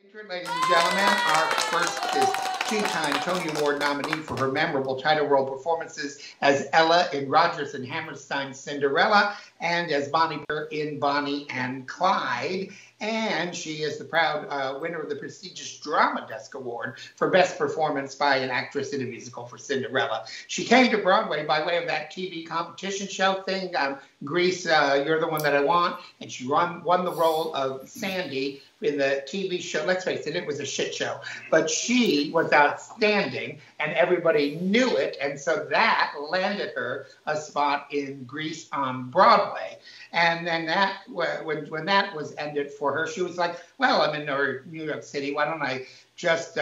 Ladies and gentlemen, our first is two-time Tony Award nominee for her memorable title role performances as Ella in Rodgers and Hammerstein's Cinderella and as Bonnie in Bonnie and Clyde. And she is the proud winner of the prestigious Drama Desk Award for Best Performance by an Actress in a Musical for Cinderella. She came to Broadway by way of that TV competition show thing, Grease, You're the One That I Want, and she won the role of Sandy in the TV show. Let's face it, it was a shit show. But she was outstanding, and everybody knew it, and so that landed her a spot in Grease on Broadway. And then that, when that was ended for her, she was like, well, I'm in New York City. Why don't I just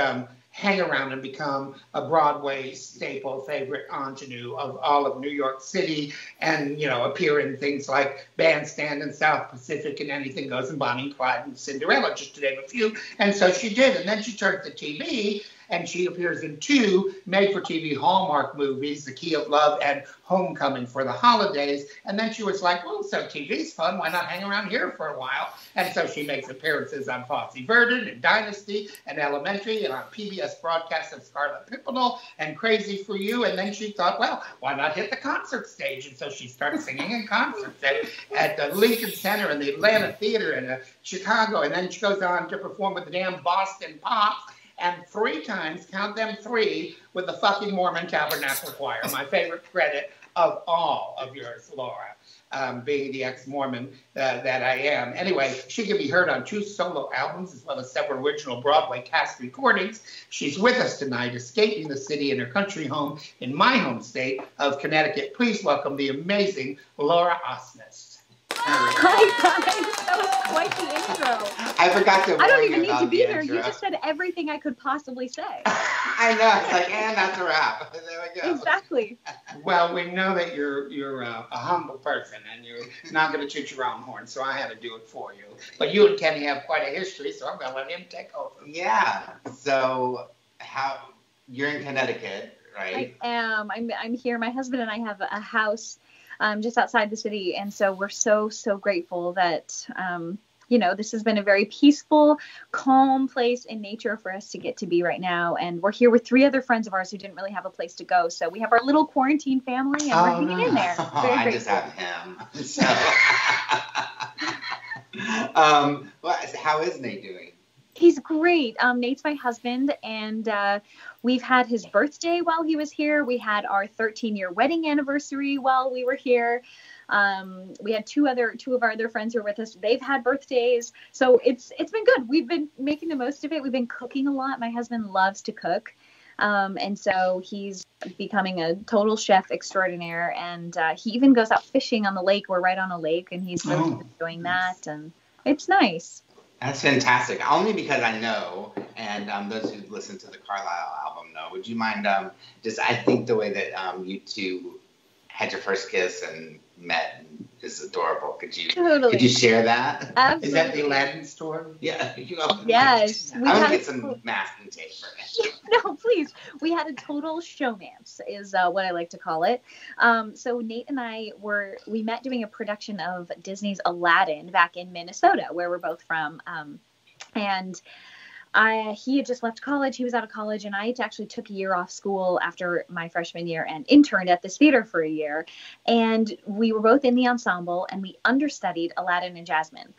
hang around and become a Broadway staple favorite ingenue of all of New York City and, you know, appear in things like Bandstand and South Pacific and Anything Goes and Bonnie and Clyde and Cinderella, just to name a few. And so she did. And then she turned to TV and she appears in two made-for-TV Hallmark movies, The Key of Love and Homecoming for the Holidays. And then she was like, well, so TV's fun. Why not hang around here for a while? And so she makes appearances on Fosse Verdon and Dynasty and Elementary and on PBS broadcasts of Scarlet Pimpernel and Crazy for You. And then she thought, well, why not hit the concert stage? And so she started singing in concerts at the Lincoln Center and the Atlanta Theater and Chicago. And then she goes on to perform with the damn Boston Pops. And 3 times, count them 3, with the fucking Mormon Tabernacle Choir. My favorite credit of all of yours, Laura, being the ex-Mormon that I am. Anyway, she can be heard on 2 solo albums as well as several original Broadway cast recordings. She's with us tonight, escaping the city in her country home in my home state of Connecticut. Please welcome the amazing Laura Osnes. Hi, guys. That was quite the intro. I forgot to warn you. I don't even need to be intro. there. You just said everything I could possibly say. I know. It's like, and that's a wrap. There we go. Exactly. Well, we know that you're a humble person and you're not going to toot your own horn, so I had to do it for you. But you and Kenny have quite a history, so I'm going to let him take over. Yeah. So you're in Connecticut, right? I am. I'm here. My husband and I have a house just outside the city, and so we're so grateful that this has been a very peaceful, calm place in nature for us to get to be right now. And we're here with 3 other friends of ours who didn't really have a place to go, so we have our little quarantine family, and we're hanging in there. Very I grateful. just have him. So, how is Nate doing? He's great. Nate's my husband, and we've had his birthday while he was here. We had our 13-year wedding anniversary while we were here. We had two of our other friends who are with us. They've had birthdays, so it's been good. We've been making the most of it. We've been cooking a lot. My husband loves to cook, and so he's becoming a total chef extraordinaire. And he even goes out fishing on the lake. We're right on a lake, and he's really enjoying that, and it's nice. That's fantastic. Only because I know, and those who listen to the Carlisle album know. Would you mind I think the way that you two had your first kiss and met is adorable. Could you share that? Absolutely. Is that the Aladdin store? Yeah. Yes. I'm going to get some masking tape for it. No, please. We had a total showmance is what I like to call it. So Nate and I we met doing a production of Disney's Aladdin back in Minnesota, where we're both from. And he had just left college. He was out of college, and I actually took a year off school after my freshman year and interned at this theater for a year. And we were both in the ensemble, and we understudied Aladdin and Jasmine.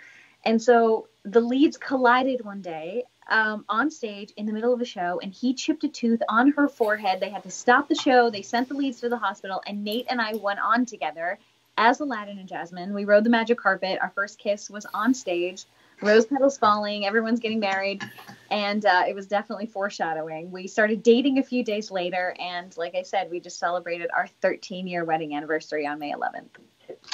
And so the leads collided one day on stage in the middle of a show, and he chipped a tooth on her forehead. They had to stop the show. They sent the leads to the hospital, and Nate and I went on together as Aladdin and Jasmine. We rode the magic carpet. Our first kiss was on stage. Rose petals falling, everyone's getting married, and it was definitely foreshadowing. We started dating a few days later, and like I said, we just celebrated our 13-year wedding anniversary on May 11th.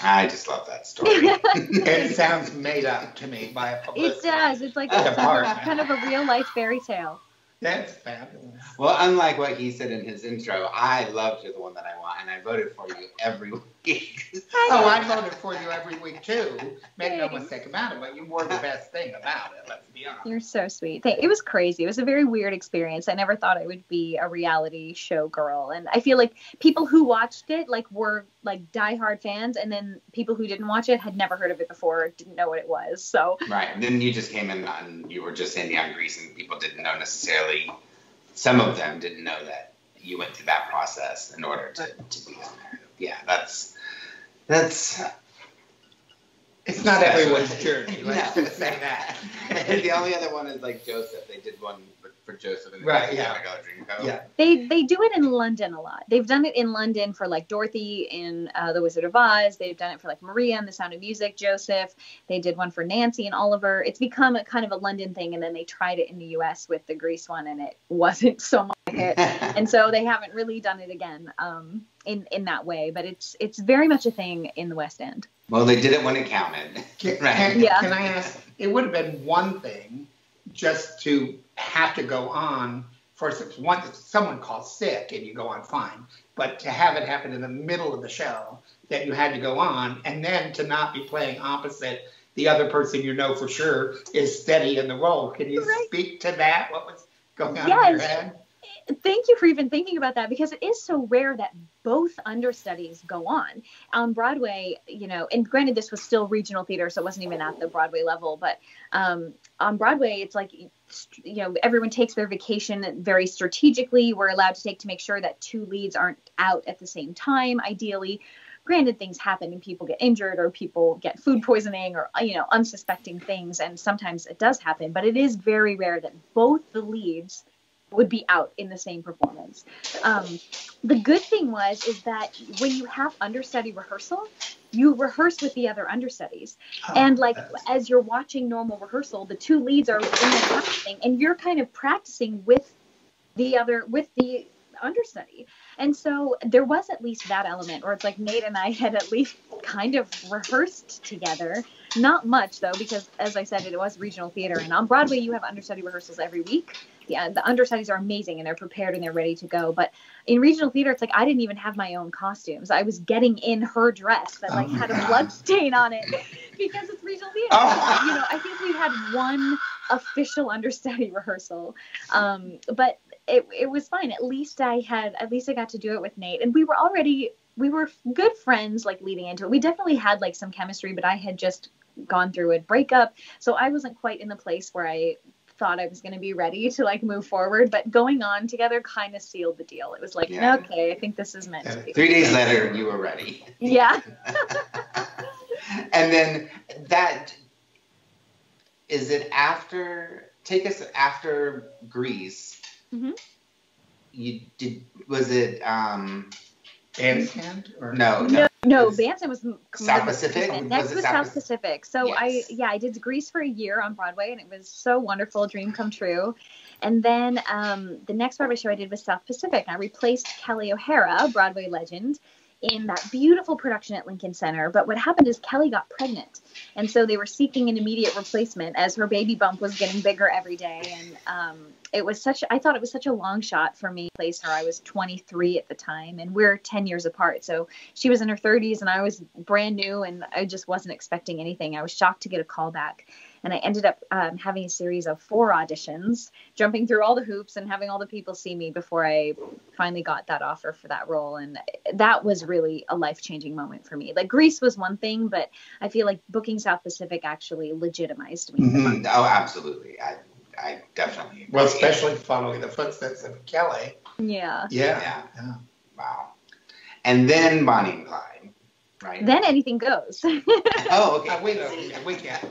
I just love that story. It sounds made up to me by a publicist. It does. It's like kind of a real-life fairy tale. That's fabulous. Well, unlike what he said in his intro, I loved You're the One That I Want, and I voted for you every week. week. Oh, I voted for you every week too. Make no mistake about it, but you were the best thing about it, let's be honest. You're so sweet. It was crazy. It was a very weird experience. I never thought I would be a reality show girl. And I feel like people who watched it were diehard fans, and then people who didn't watch it had never heard of it before, didn't know what it was. So right. And then you just came in and you were just Sandy on Grease, and people didn't know necessarily, some of them didn't know that you went through that process in order to be on there. Yeah, that's it's not everyone's journey. Let's just say that. The only other one is Joseph. They did one for Joseph in the Right, yeah. Dream Co. Yeah. They do it in London a lot. They've done it in London for Dorothy in The Wizard of Oz. They've done it for Maria in The Sound of Music, Joseph. They did one for Nancy and Oliver. It's become a kind of a London thing, and then they tried it in the US with the Grease one, and it wasn't so much a hit. And so they haven't really done it again in that way. But it's very much a thing in the West End. Well, they did it when it counted. Right. Yeah. Can I ask, it would have been one thing just to have to go on for someone calls sick and you go on fine, but to have it happen in the middle of the show that you had to go on, and then to not be playing opposite the other person you know for sure is steady in the role. Can you speak to that? What was going on in your head? Thank you for even thinking about that, because it is so rare that both understudies go on Broadway, and granted this was still regional theater, so it wasn't even at the Broadway level, but on Broadway, it's everyone takes their vacation very strategically. We're allowed to take to make sure that two leads aren't out at the same time, ideally. Granted, things happen and people get injured or people get food poisoning or, unsuspecting things. And sometimes it does happen, but it is very rare that both the leads would be out in the same performance. The good thing is that when you have understudy rehearsal, you rehearse with the other understudies. And as you're watching normal rehearsal, the two leads are in there practicing, and you're kind of practicing with the understudy. And so there was at least that element where it's Nate and I had at least kind of rehearsed together. Not much though, because as I said, it was regional theater, and on Broadway you have understudy rehearsals every week. The understudies are amazing and they're prepared and they're ready to go. But in regional theater, it's I didn't even have my own costumes. I was getting in her dress that had a blood stain on it because it's regional theater. I think we had one official understudy rehearsal, but it was fine. At least I got to do it with Nate, and we were good friends leading into it. We definitely had some chemistry, but I had just gone through a breakup, so I wasn't quite in the place where I thought I was going to be ready to move forward, but going on together kind of sealed the deal. It was okay, I think this is meant to be. 3 days later, you were ready. Yeah. And then take us after Grease. Mm-hmm. Was it Bandstand or no, Bandstand was South Pacific. Next was South Pacific. So yes. I did Grease for a year on Broadway, and it was so wonderful, dream come true. And then the next Broadway show I did was South Pacific. I replaced Kelly O'Hara, Broadway legend, in that beautiful production at Lincoln Center. But what happened is Kelly got pregnant, and so they were seeking an immediate replacement as her baby bump was getting bigger every day. And I thought it was such a long shot for me to place her. I was 23 at the time, and we're 10 years apart. So she was in her 30s and I was brand new, and I just wasn't expecting anything. I was shocked to get a call back. And I ended up having a series of 4 auditions, jumping through all the hoops and having all the people see me before I finally got that offer for that role. And that was really a life-changing moment for me. Grease was one thing, but I feel like booking South Pacific actually legitimized me. Mm-hmm. Oh, absolutely. I definitely agree. Well, especially following the footsteps of Kelly. Yeah. Wow. And then Bonnie and Clyde, right? Then anything goes. Oh, okay. We can't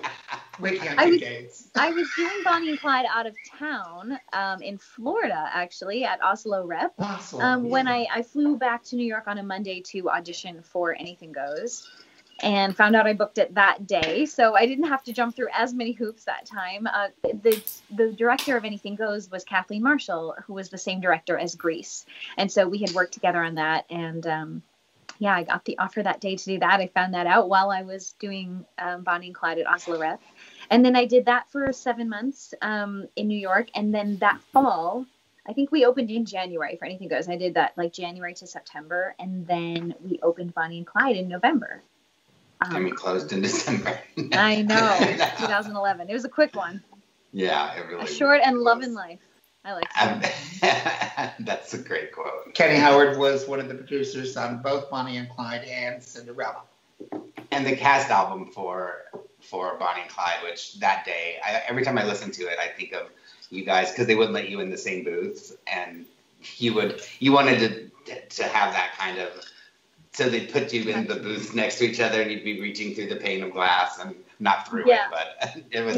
do dates. I was doing Bonnie and Clyde out of town in Florida, actually, at Oslo Rep. When I flew back to New York on a Monday to audition for Anything Goes, and found out I booked it that day. So I didn't have to jump through as many hoops that time. The director of Anything Goes was Kathleen Marshall, who was the same director as Grease. And so we had worked together on that. And I got the offer that day to do that. I found that out while I was doing Bonnie and Clyde at Oslo Rep. And then I did that for 7 months in New York. And then that fall, I think we opened in January for Anything Goes. I did that like January to September, and then we opened Bonnie and Clyde in November. And we closed in December. I know, 2011. It was a quick one. Yeah, it really was. Short and was. love in life. I like that. That's a great quote. Kenny Howard was one of the producers on both Bonnie and Clyde and Cinderella. And the cast album for Bonnie and Clyde, which that day, every time I listen to it, I think of you guys, because they wouldn't let you in the same booths, and you wanted to have that kind of, so they'd put you in the booths next to each other, and you'd be reaching through the pane of glass, and not through it, but it was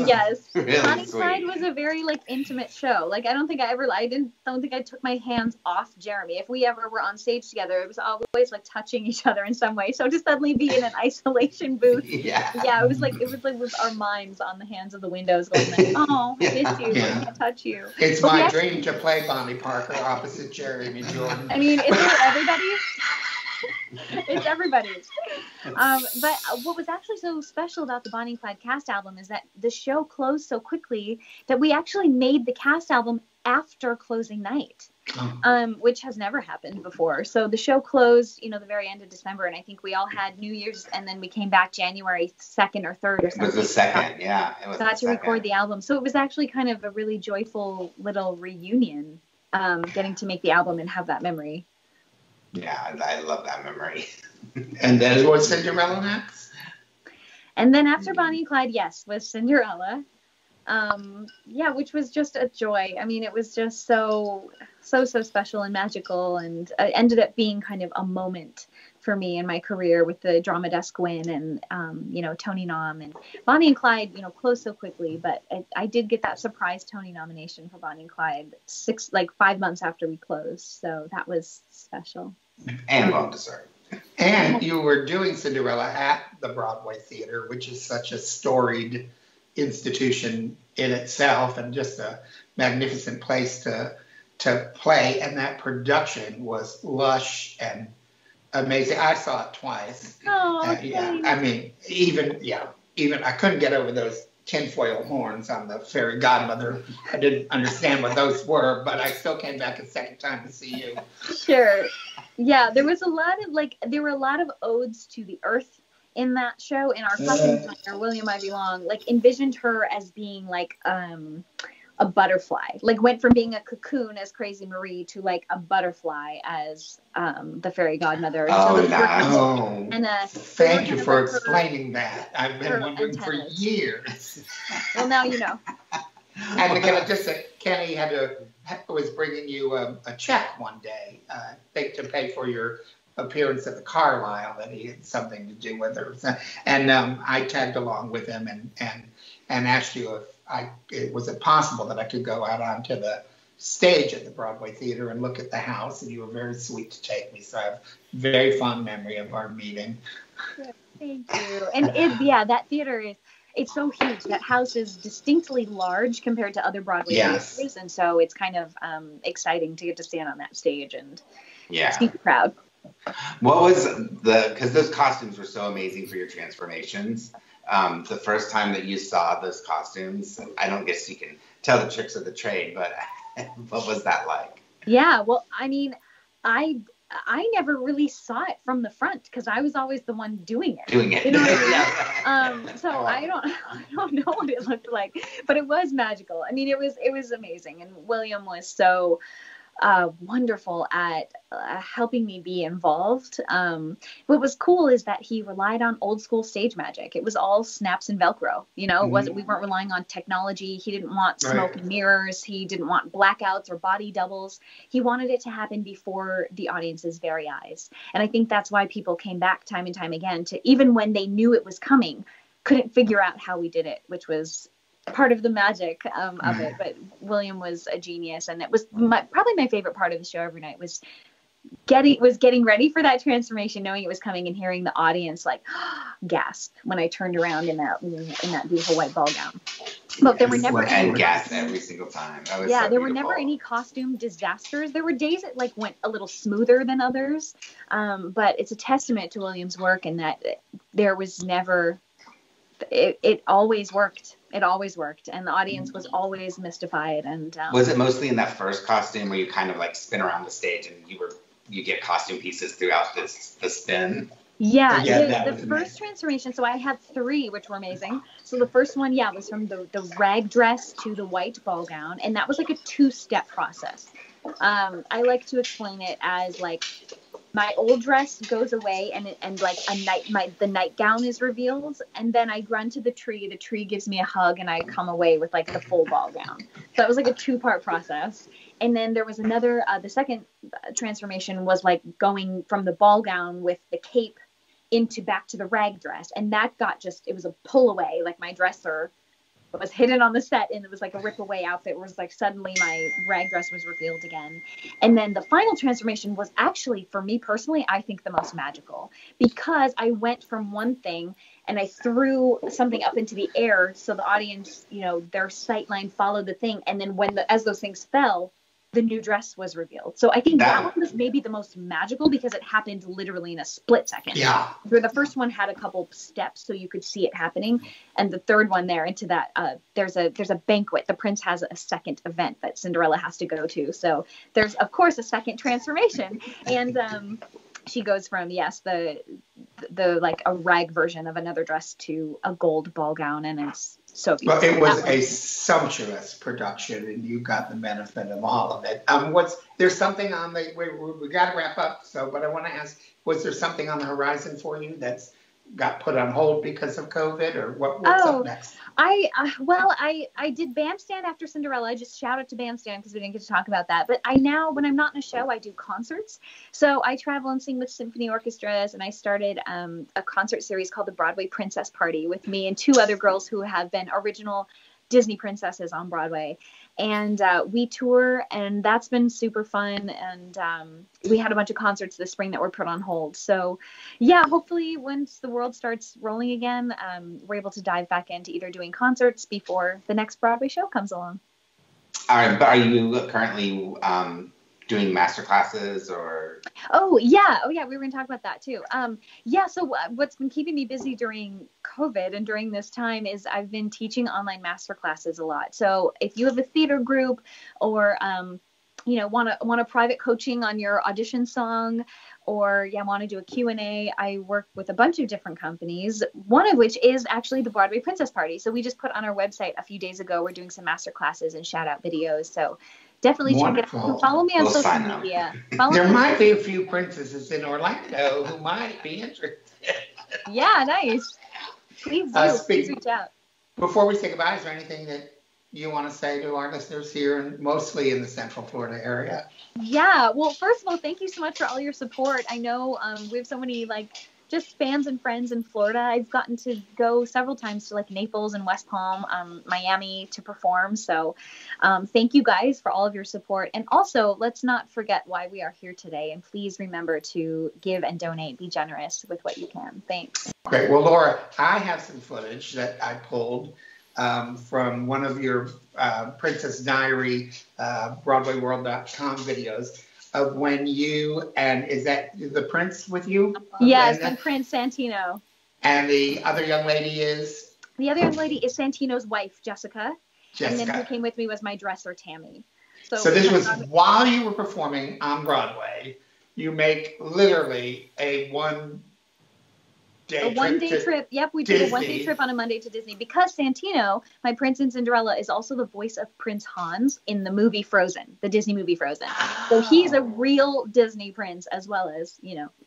really Bonnie sweet. Clyde was a very like intimate show. Like I don't think I took my hands off Jeremy. If we ever were on stage together, it was always like touching each other in some way. So to suddenly be in an isolation booth, it was like with our minds on the hands of the windows, going like, oh, I miss you, I can't touch you. It's my dream to play Bonnie Parker opposite Jeremy Jordan. I mean, it's everybody's. It's everybody's. But what was actually so special about the Bonnie and Clyde cast album is that the show closed so quickly that we actually made the cast album after closing night, which has never happened before. So the show closed, the very end of December, and I think we all had New Year's, and then we came back January 2nd or 3rd or something. It was the 2nd, yeah. It was got to record the album. So it was actually kind of a really joyful little reunion, getting to make the album and have that memory. Yeah, I love that memory. And then was Cinderella next? And then after Bonnie and Clyde, yes, was Cinderella. Which was just a joy. I mean, it was just so special and magical, and it ended up being kind of a moment for me in my career with the Drama Desk win and, Tony nom. And Bonnie and Clyde, closed so quickly, but I did get that surprise Tony nomination for Bonnie and Clyde 5 months after we closed. So that was special. And well deserved. And you were doing Cinderella at the Broadway Theater, which is such a storied institution in itself and just a magnificent place to play. And that production was lush and amazing. I saw it twice. Oh, I mean, even I couldn't get over those tinfoil horns on the fairy godmother. I didn't understand what those were, but I still came back a second time to see you. Sure. Yeah, there were a lot of odes to the earth in that show. And our costume designer, William Ivy Long, envisioned her as being a butterfly, went from being a cocoon as Crazy Marie to a butterfly as the fairy godmother. Thank you for explaining that. I've been wondering for years. Well, now you know. And again, just that Kenny was bringing you a check one day, I think, to pay for your appearance at the Carlisle, that he had something to do with her. And I tagged along with him and asked you if was it possible that I could go out onto the stage at the Broadway Theater and look at the house, and you were very sweet to take me. So I have a very fond memory of our meeting. Good, thank you. And that theater it's so huge. That house is distinctly large compared to other Broadway theaters, and so it's kind of exciting to get to stand on that stage and speak to the crowd. What was because those costumes were so amazing for your transformations. The first time that you saw those costumes, I don't guess you can tell the tricks of the trade, but what was that like? Yeah, well, I mean, I never really saw it from the front because I was always the one doing it. You know what I mean? So I don't know what it looked like, but it was magical. I mean, it was amazing, and William was so wonderful at helping me be involved. What was cool is that he relied on old school stage magic. It was all snaps and Velcro. We weren't relying on technology. He didn't want smoke and mirrors. He didn't want blackouts or body doubles. He wanted it to happen before the audience's very eyes. And I think that's why people came back time and time again to, even when they knew it was coming, couldn't figure out how we did it, which was part of the magic of it. But William was a genius, and it was probably my favorite part of the show every night was getting ready for that transformation, knowing it was coming, and hearing the audience gasp when I turned around in that beautiful white ball gown. But there were never any gasp every single time. There were never any costume disasters. There were days it went a little smoother than others, but it's a testament to William's work, and that there was never. It always worked It always worked, and the audience was always mystified. And was it mostly in that first costume where you kind of like spin around the stage and you get costume pieces throughout the spin? Yeah, the first transformation, so I had 3, which were amazing. So the first one, was from the rag dress to the white ball gown, and that was like a 2-step process. I like to explain it as like my old dress goes away and like the nightgown is revealed, and then I run to the tree gives me a hug, and I come away with like the full ball gown. So it was like a 2-part process. And then there was another, the second transformation was like going from the ball gown with the cape back to the rag dress, and that it was a pull away, like my dresser was hidden on the set, and it was like a rip away outfit where it was like suddenly my rag dress was revealed again. And then the final transformation was actually, for me personally, I think the most magical, because I went from one thing and I threw something up into the air so the audience, their sight line followed the thing, and then as those things fell, the new dress was revealed. So I think that one was maybe the most magical because it happened literally in a split second. Yeah. Where the first one had a couple steps so you could see it happening, and the third one there into that there's a banquet. The prince has a second event that Cinderella has to go to. So there's of course a second transformation, and she goes from the like a rag version of another dress to a gold ball gown, and it's so beautiful. Well, it was a sumptuous production, and you got the benefit of all of it. There's something on we got to wrap up, but I want to ask, was there something on the horizon for you that's got put on hold because of COVID, or what's up next? I did Bandstand after Cinderella. Just shout out to Bandstand because we didn't get to talk about that. But when I'm not in a show, I do concerts. So I travel and sing with symphony orchestras, and I started a concert series called the Broadway Princess Party with me and 2 other girls who have been original Disney princesses on Broadway. And we tour, and that's been super fun. And we had a bunch of concerts this spring that were put on hold. So hopefully once the world starts rolling again, we're able to dive back into either doing concerts before the next Broadway show comes along. All right, but are you currently doing master classes or? Oh yeah, we were going to talk about that too. So what's been keeping me busy during COVID and during this time is I've been teaching online master classes a lot. So if you have a theater group or want a private coaching on your audition song, or want to do a Q&A, I work with a bunch of different companies, one of which is actually the Broadway Princess Party. So we just put on our website a few days ago, we're doing some master classes and shout out videos. So definitely check it out. Follow me on social media. There might be a few princesses in Orlando who might be interested. Yeah, nice. Please do. Please reach out. Before we say goodbye, is there anything that you want to say to our listeners here, and mostly in the Central Florida area? Yeah. Well, first of all, thank you so much for all your support. I know we have so many just fans and friends in Florida. I've gotten to go several times to Naples and West Palm, Miami to perform. So thank you guys for all of your support. And also, let's not forget why we are here today. And please remember to give and donate. Be generous with what you can. Thanks. Great. Well, Laura, I have some footage that I pulled from one of your Princess Diary BroadwayWorld.com videos of when you, and is that the prince with you? Yes, and Prince Santino. And the other young lady is? The other young lady is Santino's wife, Jessica. And then who came with me was my dresser, Tammy. So this was while you were performing on Broadway. You make literally a one-day trip. Yep, we did a one-day trip on a Monday to Disney because Santino, my prince in Cinderella, is also the voice of Prince Hans in the movie Frozen, the Disney movie Frozen. So he's a real Disney prince as well as,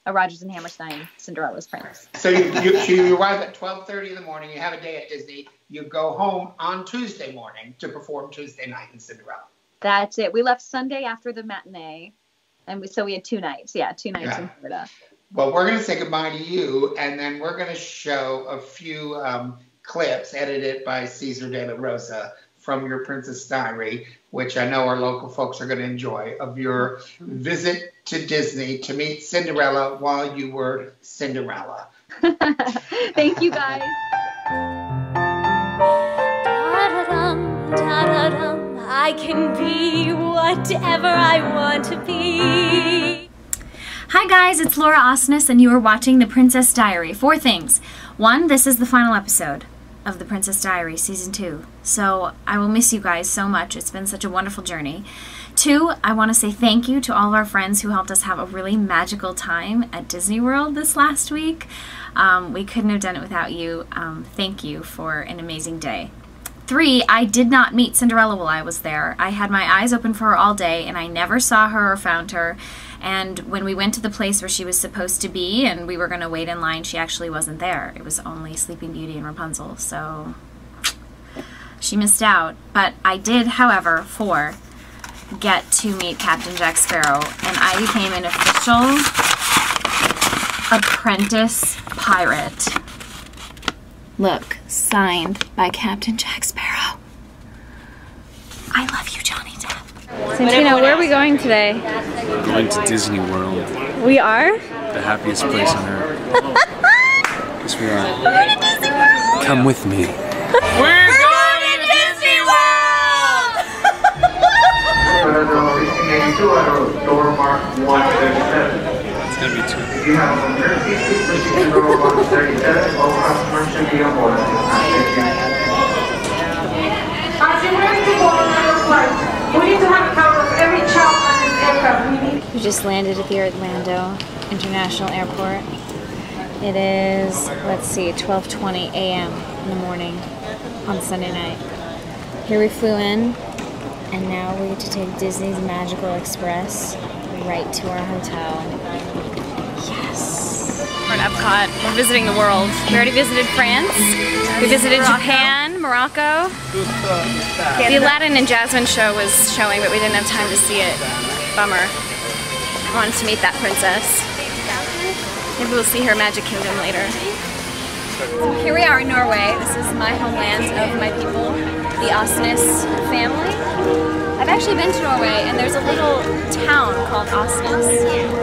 a Rodgers and Hammerstein Cinderella's prince. So you arrive at 12:30 in the morning. You have a day at Disney. You go home on Tuesday morning to perform Tuesday night in Cinderella. That's it. We left Sunday after the matinee, and so we had 2 nights. Yeah, 2 nights in Florida. Well, we're going to say goodbye to you, and then we're going to show a few clips edited by Cesar de la Rosa from your Princess Diary, which I know our local folks are going to enjoy, of your visit to Disney to meet Cinderella while you were Cinderella. Thank you, guys. I can be whatever I want to be. Hi guys, it's Laura Osnes, and you are watching The Princess Diary. 4 things. 1, this is the final episode. of The Princess Diaries Season 2. So I will miss you guys so much. It's been such a wonderful journey. 2, I want to say thank you to all of our friends who helped us have a really magical time at Disney World this last week. We couldn't have done it without you. Thank you for an amazing day. 3, I did not meet Cinderella while I was there. I had my eyes open for her all day, and I never saw her or found her. And when we went to the place where she was supposed to be and we were going to wait in line, she actually wasn't there. It was only Sleeping Beauty and Rapunzel, so she missed out. But I did, however, 4, get to meet Captain Jack Sparrow, and I became an official apprentice pirate. Look, signed by Captain Jack Sparrow. I love you, Johnny Depp. Santino, where are we going today? We're going to Disney World. We are? The happiest place on earth. Yes, we are. We're going to Disney World! Come with me. We're going to Disney World! Door mark 137. It's going to be 2. If you have an emergency, please proceed to door 137. All customers should be on board. We need to have cover of every child on this aircraft. We just landed at the Orlando International Airport. It is, let's see, 12:20 a.m. in the morning on Sunday night. Here we flew in, and now we get to take Disney's Magical Express right to our hotel. Yes! We're in Epcot. We're visiting the world. We already visited France. We visited Japan, Morocco. The Aladdin and Jasmine show was showing, but we didn't have time to see it. Bummer. I wanted to meet that princess. Maybe we'll see her Magic Kingdom later. So here we are in Norway. This is my homeland of my people, the Osnes family. I've actually been to Norway, and there's a little town called Osnes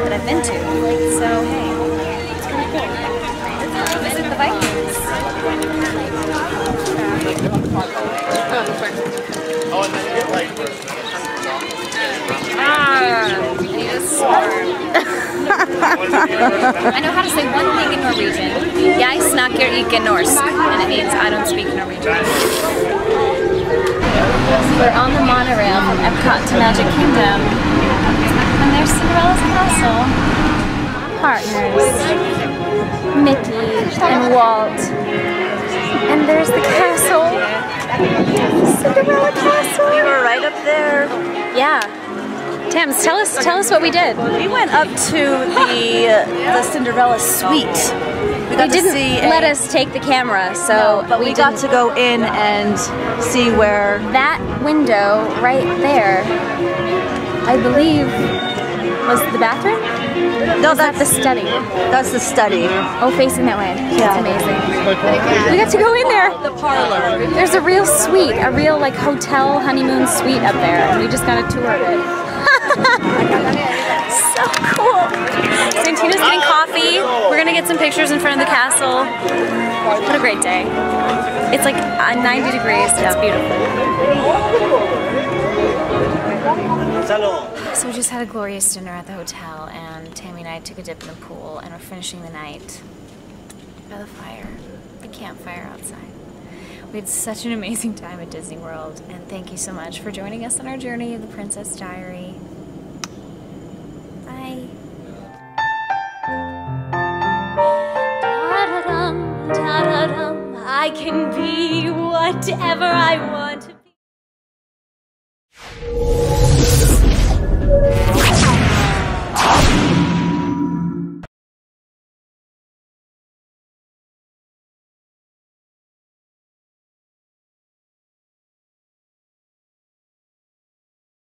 that I've been to. So hey, it's kind of cool. Let's go visit the Vikings. I know how to say one thing in Norwegian. Jeg snakker ikke norsk, and it means I don't speak Norwegian. We're on the monorail from Epcot to Magic Kingdom, and there's Cinderella's castle. Partners, Mickey and Walt, and there's the castle. Cinderella Castle. We were right up there. Yeah. Tams, tell us what we did. We went up to the Cinderella suite. They didn't let us take the camera, so no, but we got to go in and see where that window right there, I believe, was the bathroom? No, that's the study. That's the study. Oh, facing that way. Yeah. That's amazing. We got to go in there. The parlor. There's a real suite, a real like hotel honeymoon suite up there, and we just got a tour of it. So cool. Santina's getting coffee. We're gonna get some pictures in front of the castle. What a great day. It's like 90 degrees. It's beautiful. So we just had a glorious dinner at the hotel, and Tammy and I took a dip in the pool, and we're finishing the night by the fire, the campfire outside. We had such an amazing time at Disney World, and thank you so much for joining us on our journey of the Princess Diary. Bye. Da-da-dum, da-da-dum, I can be whatever I want.